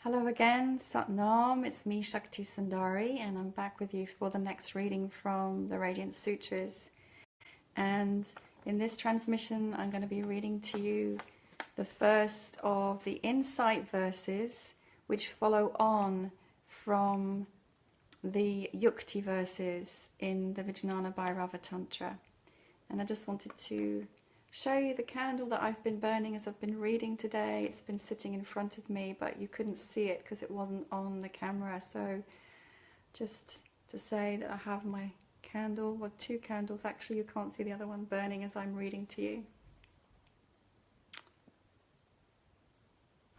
Hello again, Satnam, it's me Shakti Sundari, and I'm back with you for the next reading from the Radiance Sutras. And in this transmission I'm going to be reading to you the first of the insight verses which follow on from the Yukti verses in the Vijnana Bhairava Tantra. And I just wanted to show you the candle that I've been burning as I've been reading today. It's been sitting in front of me, but you couldn't see it because it wasn't on the camera. So just to say that I have my candle, or two candles actually, you can't see the other one burning as I'm reading to you.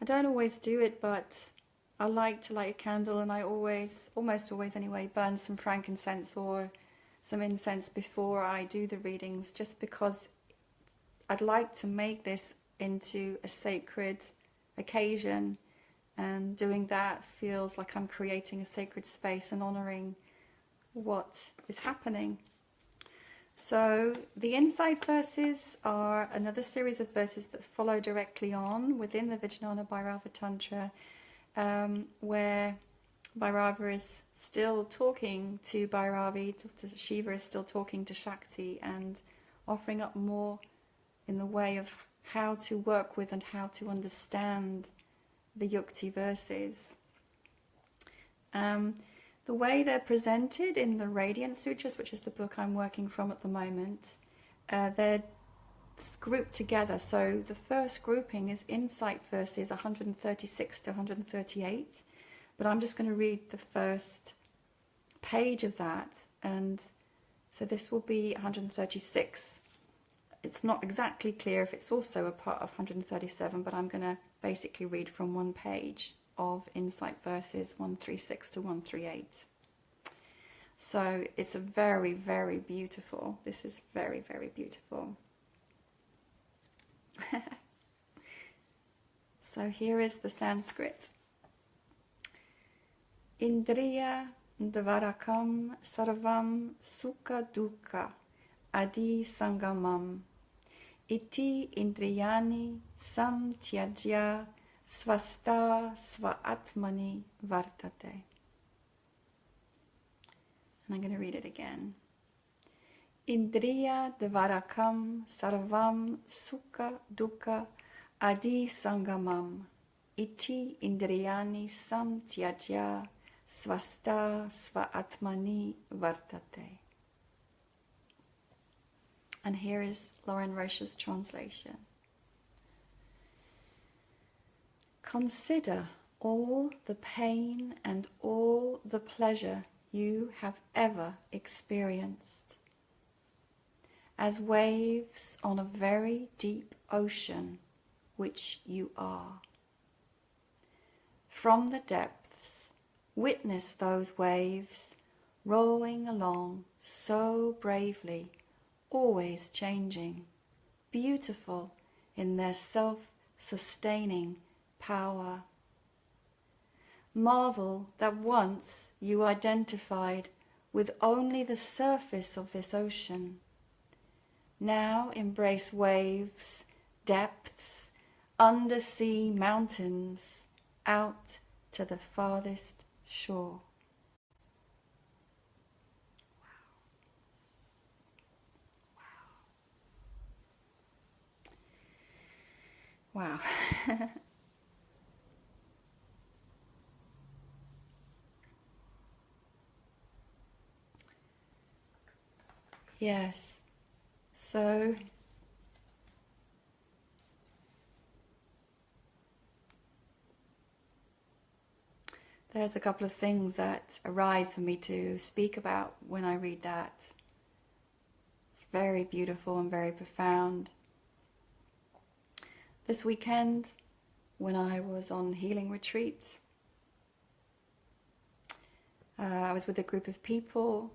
I don't always do it, but I like to light a candle, and I almost always anyway, burn some frankincense or some incense before I do the readings, just because I'd like to make this into a sacred occasion, and doing that feels like I'm creating a sacred space and honouring what is happening. So the insight verses are another series of verses that follow directly on within the Vijnana Bhairava Tantra, where Bhairava is still talking to Bhairavi, Shiva is still talking to Shakti, and offering up more in the way of how to work with and how to understand the Yukti verses. The way they're presented in the Radiance Sutras, which is the book I'm working from at the moment, they're grouped together. So the first grouping is insight verses 136 to 138, but I'm just going to read the first page of that, and so this will be 136. It's not exactly clear if it's also a part of 137, but I'm going to basically read from one page of insight verses 136 to 138. So it's a very, very beautiful. This is very, very beautiful. So here is the Sanskrit. Indriya dvarakam sarvam sukha dukkha adi sangamam iti indriyani samtyajya svasta svaatmani vartate. And I'm going to read it again. Indriya dvarakam sarvam sukha dukkha adi sangamam iti indriyani samtyajya svasta svaatmani vartate. And here is Lauren Roche's translation. Consider all the pain and all the pleasure you have ever experienced as waves on a very deep ocean, which you are. From the depths, witness those waves rolling along so bravely, always changing, beautiful in their self-sustaining power. Marvel that once you identified with only the surface of this ocean. Now embrace waves, depths, undersea mountains, out to the farthest shore. Wow. Yes. So there's a couple of things that arise for me to speak about when I read that. It's very beautiful and very profound. This weekend, when I was on healing retreat, I was with a group of people,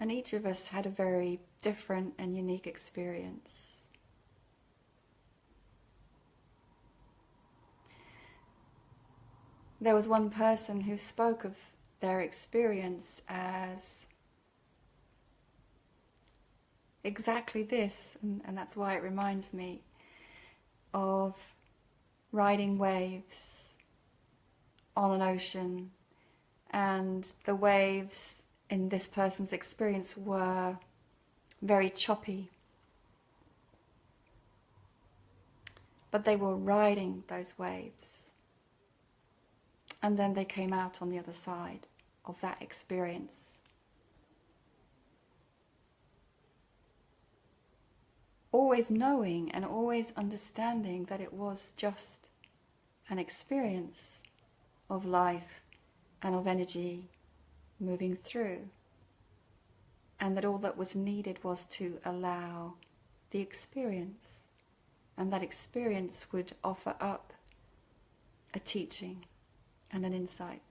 and each of us had a very different and unique experience. There was one person who spoke of their experience as exactly this, and that's why it reminds me of riding waves on an ocean, and the waves in this person's experience were very choppy. But they were riding those waves. And then they came out on the other side of that experience. Always knowing and always understanding that it was just an experience of life and of energy moving through. And that all that was needed was to allow the experience. And that experience would offer up a teaching and an insight.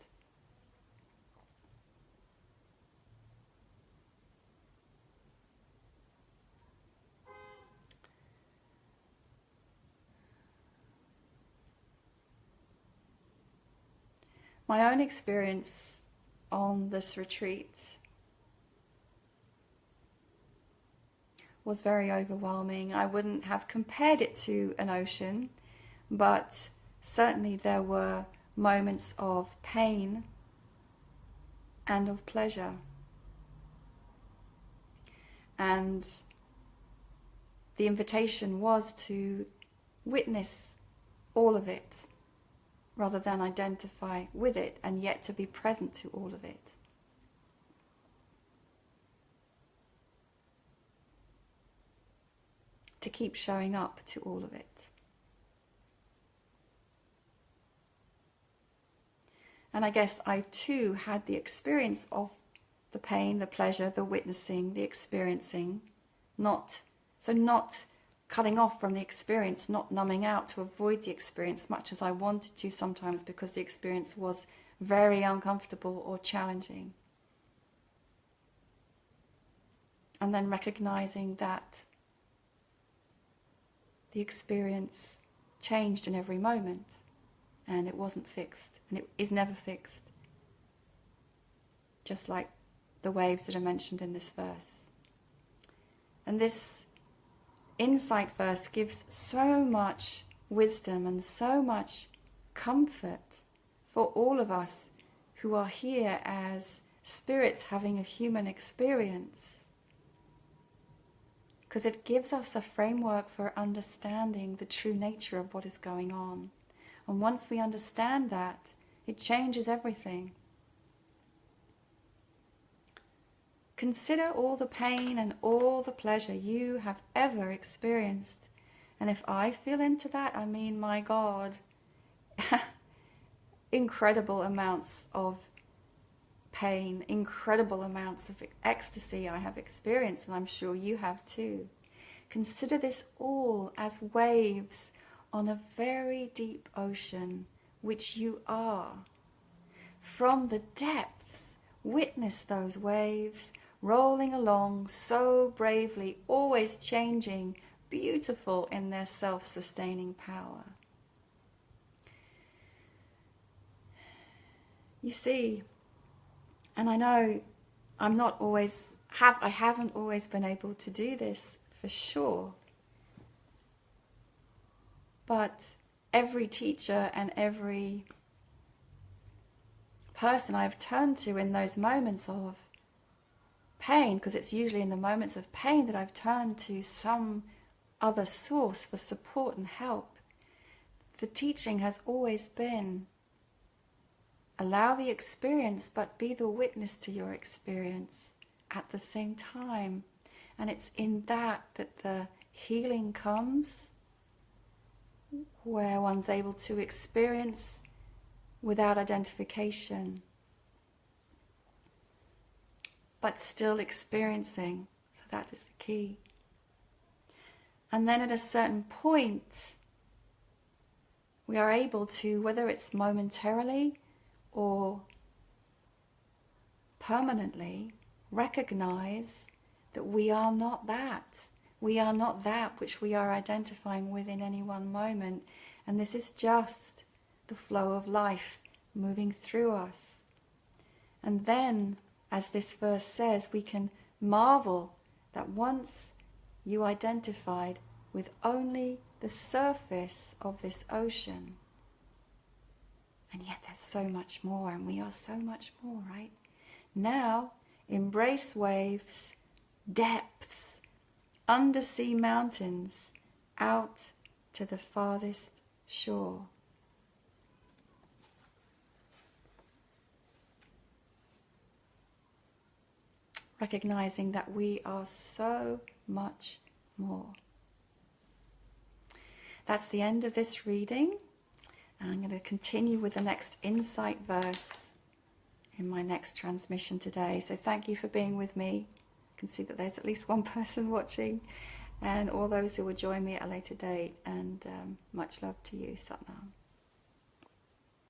My own experience on this retreat was very overwhelming. I wouldn't have compared it to an ocean, but certainly there were moments of pain and of pleasure. And the invitation was to witness all of it, rather than identify with it, and yet to be present to all of it. To keep showing up to all of it. And I guess I too had the experience of the pain, the pleasure, the witnessing, the experiencing, not cutting off from the experience, not numbing out to avoid the experience much as I wanted to sometimes, because the experience was very uncomfortable or challenging. And then recognizing that the experience changed in every moment, and it wasn't fixed, and it is never fixed. Just like the waves that are mentioned in this verse. And this insight verse gives so much wisdom and so much comfort for all of us who are here as spirits having a human experience. Because it gives us a framework for understanding the true nature of what is going on. And once we understand that, it changes everything. Consider all the pain and all the pleasure you have ever experienced. And if I feel into that, I mean, my God, incredible amounts of pain, incredible amounts of ecstasy I have experienced, and I'm sure you have too. Consider this all as waves on a very deep ocean, which you are. From the depths, witness those waves, rolling along so bravely, always changing, beautiful in their self-sustaining power. You see, and I know I haven't always been able to do this for sure, but every teacher and every person I've turned to in those moments of pain, because it's usually in the moments of pain that I've turned to some other source for support and help. The teaching has always been, allow the experience, but be the witness to your experience at the same time. And it's in that the healing comes, where one's able to experience without identification, but still experiencing. So that is the key. And then at a certain point, we are able to, whether it's momentarily or permanently, recognize that we are not that. We are not that which we are identifying with in any one moment. And this is just the flow of life moving through us. And then, as this verse says, we can marvel that once you identified with only the surface of this ocean, And yet there's so much more, and we are so much more, right? Now, embrace waves, depths, undersea mountains, out to the farthest shore. Recognizing that we are so much more. That's the end of this reading. And I'm going to continue with the next insight verse in my next transmission today. So thank you for being with me. I can see that there's at least one person watching, and all those who will join me at a later date. And much love to you, Satnam.